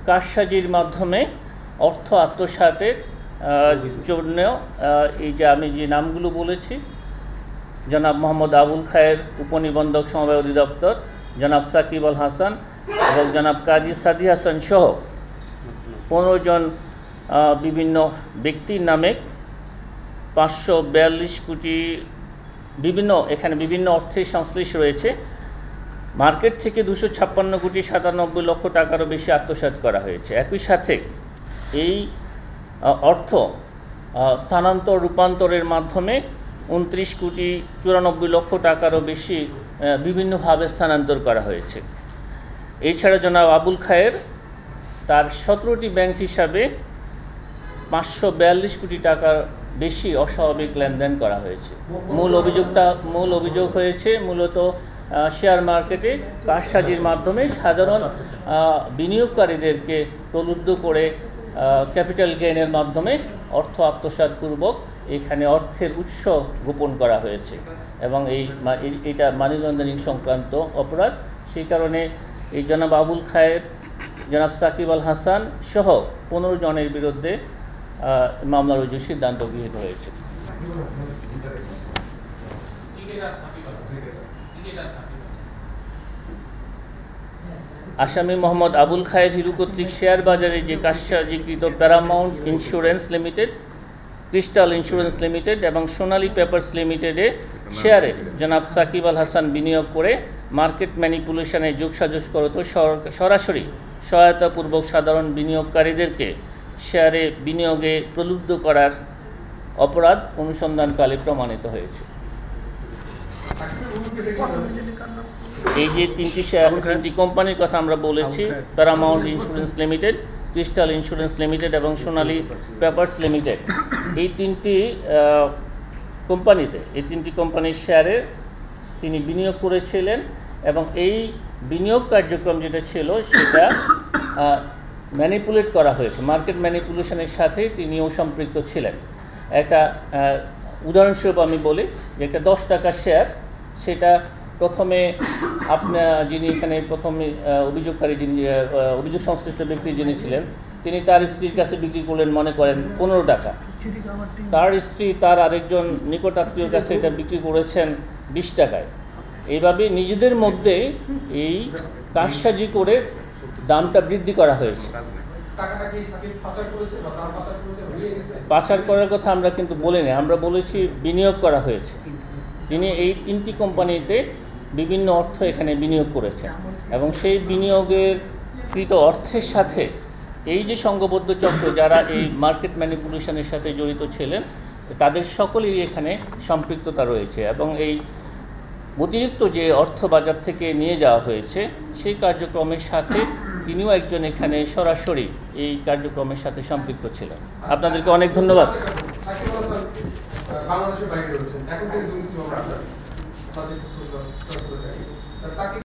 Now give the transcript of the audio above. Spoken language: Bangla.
কারসাজির মাধ্যমে অর্থ আত্মসাতের জন্য এই যে আমি যে নামগুলো বলেছি, জনাব মোহাম্মদ আবুল খায়ের, উপনিবন্ধক সমবায় অধিদপ্তর, জনাব সাকিব আল হাসান এবং জনাব কাজী সাদি হাসান সহ 15 জন বিভিন্ন ব্যক্তির নামে 542 কোটি এখানে বিভিন্ন অর্থের সংশ্লেষ রয়েছে। মার্কেট থেকে 256 কোটি 97 লক্ষ টাকারও বেশি আত্মসাৎ করা হয়েছে। একই সাথে এই অর্থ স্থানান্তর রূপান্তরের মাধ্যমে 29 কোটি 94 লক্ষ টাকারও বেশি বিভিন্নভাবে স্থানান্তর করা হয়েছে। এছাড়া জনাব আবুল খায়ের তার 17টি ব্যাংক হিসাবে 542 কোটি টাকার বেশি অস্বাভাবিক লেনদেন করা হয়েছে। মূল অভিযোগ হয়েছে মূলত শেয়ার মার্কেটে কারসাজির মাধ্যমে সাধারণ বিনিয়োগকারীদেরকে প্রলুব্ধ করে ক্যাপিটাল গেইনের মাধ্যমে অর্থ আত্মসাৎপূর্বক এখানে অর্থের উৎস গোপন করা হয়েছে এবং এটা মানি লন্ডারিং সংক্রান্ত অপরাধ। সেই কারণে এই জনাব আবুল খায়ের, জনাব সাকিব আল হাসান সহ 15 জনের বিরুদ্ধে মামলা রুজুর সিদ্ধান্ত গৃহীত হয়েছে। আসামি মোহাম্মদ আবুল খায়ের হিরু কর্তৃক শেয়ার বাজারে যে কারসাজিকৃত Paramount Insurance Limited, Crystal Insurance Limited এবং সোনালী পেপারস লিমিটেডে শেয়ারে জনাব সাকিব আল হাসান বিনিয়োগ করে মার্কেট ম্যানিপুলেশনে যোগসাজশ করত সরাসরি সহায়তাপূর্বক সাধারণ বিনিয়োগকারীদেরকে শেয়ারে বিনিয়োগে প্রলুব্ধ করার অপরাধ অনুসন্ধানকালে প্রমাণিত হয়েছে। এই যে তিনটি কোম্পানির কথা আমরা বলেছি, Paramount Insurance Limited, Crystal Insurance Limited এবং সোনালী পেপারস লিমিটেড, এই তিনটি কোম্পানির শেয়ারে তিনি বিনিয়োগ করেছিলেন এবং এই বিনিয়োগ কার্যক্রম যেটা ছিল সেটা ম্যানিপুলেট করা হয়েছে, মার্কেট ম্যানিপুলেশনের সাথে তিনিও সম্পৃক্ত ছিলেন। একটা উদাহরণস্বরূপ আমি বলি যে একটা 10 টাকার শেয়ার, সেটা প্রথমে যিনি এখানে প্রথমে অভিযোগ সংশ্লিষ্ট ব্যক্তি যিনি ছিলেন, তিনি তার স্ত্রীর কাছে বিক্রি করলেন মনে করেন 15 টাকা। তার স্ত্রী তার আরেকজন নিকট আত্মীয়র কাছে এটা বিক্রি করেছেন 20 টাকায়। এইভাবে নিজেদের মধ্যে এই কারসাজি করে দামটা বৃদ্ধি করা হয়েছে। পাচার করার কথা আমরা কিন্তু বলিনি, আমরা বলেছি বিনিয়োগ করা হয়েছে। তিনি এই 3টি কোম্পানিতে বিভিন্ন অর্থ এখানে বিনিয়োগ করেছেন এবং সেই বিনিয়োগের কৃত অর্থের সাথে এই যে সংঘবদ্ধ চক্র যারা এই মার্কেট ম্যানিপুলেশনের সাথে জড়িত ছিলেন তাদের সকলেরই এখানে সম্পৃক্ততা রয়েছে এবং এই অতিরিক্ত যে অর্থ বাজার থেকে নিয়ে যাওয়া হয়েছে সেই কার্যক্রমের সাথে তিনিও একজন এখানে সরাসরি এই কার্যক্রমের সাথে সম্পৃক্ত ছিলেন। আপনাদেরকে অনেক ধন্যবাদ।